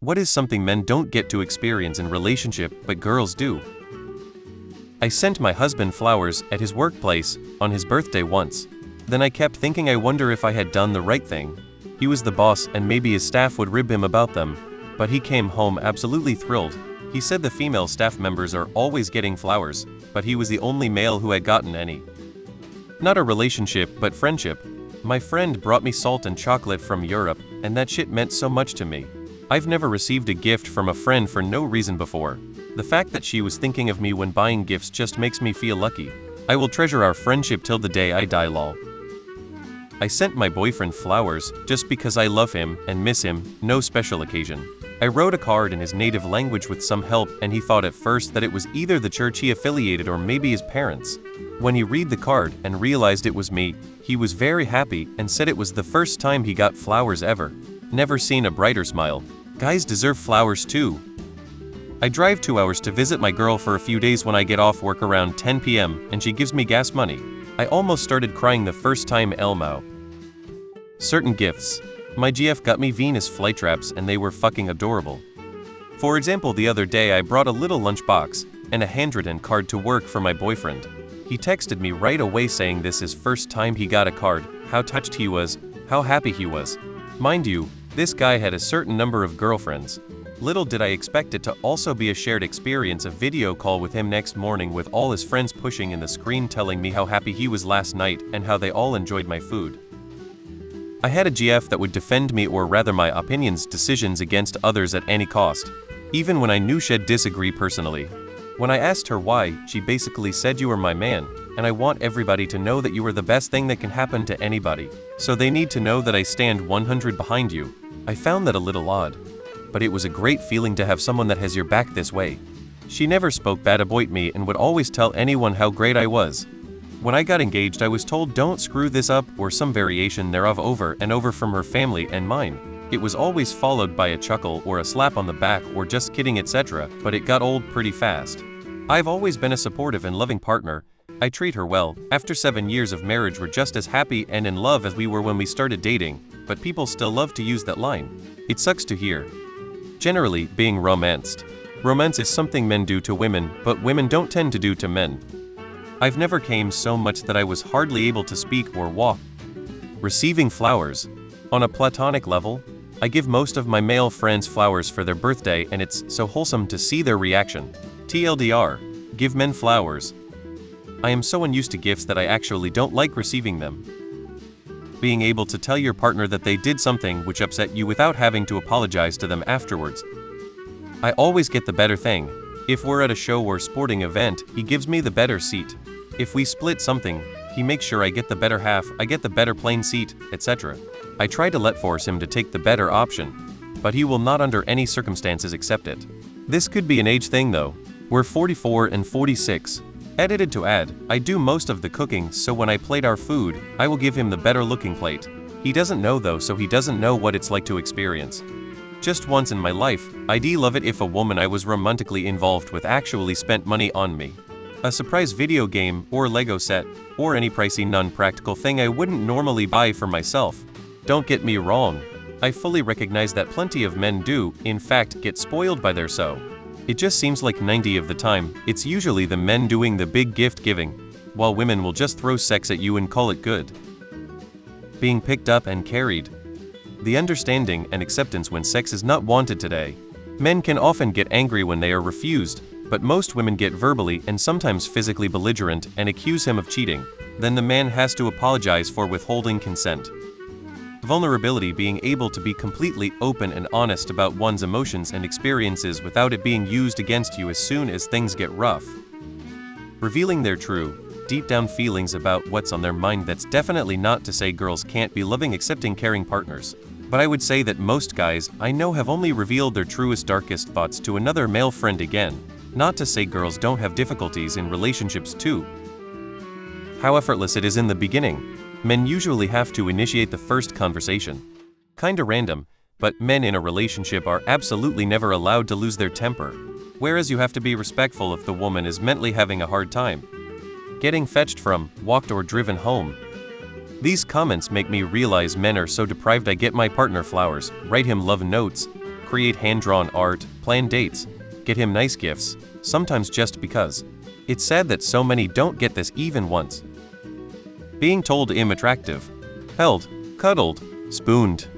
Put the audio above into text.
What is something men don't get to experience in relationship but girls do? I sent my husband flowers at his workplace on his birthday once. Then I kept thinking, I wonder if I had done the right thing. He was the boss and maybe his staff would rib him about them, but he came home absolutely thrilled. He said the female staff members are always getting flowers, but he was the only male who had gotten any. Not a relationship but friendship. My friend brought me salt and chocolate from Europe, and that shit meant so much to me. I've never received a gift from a friend for no reason before. The fact that she was thinking of me when buying gifts just makes me feel lucky. I will treasure our friendship till the day I die, lol. I sent my boyfriend flowers just because I love him and miss him, no special occasion. I wrote a card in his native language with some help, and he thought at first that it was either the church he affiliated or maybe his parents. When he read the card and realized it was me, he was very happy and said it was the first time he got flowers ever. Never seen a brighter smile. Guys deserve flowers too. I drive 2 hours to visit my girl for a few days. When I get off work around 10 p.m. and she gives me gas money, I almost started crying the first time. Elmo. Certain gifts. My GF got me Venus flytraps and they were fucking adorable. For example, the other day I brought a little lunchbox and a handwritten card to work for my boyfriend. He texted me right away saying this is first time he got a card, how touched he was, how happy he was. Mind you, this guy had a certain number of girlfriends. Little did I expect it to also be a shared experience, a video call with him next morning with all his friends pushing in the screen telling me how happy he was last night and how they all enjoyed my food. I had a GF that would defend me, or rather my opinions, decisions against others at any cost, even when I knew she'd disagree personally. When I asked her why, she basically said, you are my man, and I want everybody to know that you are the best thing that can happen to anybody, so they need to know that I stand 100 behind you. I found that a little odd, but it was a great feeling to have someone that has your back this way. She never spoke bad about me and would always tell anyone how great I was. When I got engaged, I was told don't screw this up or some variation thereof over and over from her family and mine. It was always followed by a chuckle or a slap on the back or just kidding, etc., but it got old pretty fast. I've always been a supportive and loving partner. I treat her well. After 7 years of marriage, we're just as happy and in love as we were when we started dating, but people still love to use that line. It sucks to hear. Generally, being romanced. Romance is something men do to women, but women don't tend to do to men. I've never came so much that I was hardly able to speak or walk. Receiving flowers. On a platonic level, I give most of my male friends flowers for their birthday, and it's so wholesome to see their reaction. TLDR, give men flowers. I am so unused to gifts that I actually don't like receiving them. Being able to tell your partner that they did something which upset you without having to apologize to them afterwards. I always get the better thing. If we're at a show or sporting event, he gives me the better seat. If we split something, he makes sure I get the better half, I get the better plane seat, etc. I try to force him to take the better option, but he will not under any circumstances accept it. This could be an age thing though. We're 44 and 46. Edited to add, I do most of the cooking, so when I plate our food, I will give him the better looking plate. He doesn't know though, so he doesn't know what it's like to experience. Just once in my life, I'd love it if a woman I was romantically involved with actually spent money on me. A surprise video game, or Lego set, or any pricey non-practical thing I wouldn't normally buy for myself. Don't get me wrong. I fully recognize that plenty of men do, in fact, get spoiled by their so. It just seems like 90 of the time, it's usually the men doing the big gift giving, while women will just throw sex at you and call it good. Being picked up and carried. The understanding and acceptance when sex is not wanted today. Men can often get angry when they are refused, but most women get verbally and sometimes physically belligerent and accuse him of cheating. Then the man has to apologize for withholding consent. Vulnerability, being able to be completely open and honest about one's emotions and experiences without it being used against you as soon as things get rough. Revealing their true, deep down feelings about what's on their mind. That's definitely not to say girls can't be loving, accepting, caring partners. But I would say that most guys I know have only revealed their truest, darkest thoughts to another male friend again. Not to say girls don't have difficulties in relationships too. How effortless it is in the beginning. Men usually have to initiate the first conversation. Kinda random, but men in a relationship are absolutely never allowed to lose their temper. Whereas you have to be respectful if the woman is mentally having a hard time. Getting fetched from, walked or driven home. These comments make me realize men are so deprived. I get my partner flowers, write him love notes, create hand-drawn art, plan dates, get him nice gifts, sometimes just because. It's sad that so many don't get this even once. Being told I'm attractive, held, cuddled, spooned,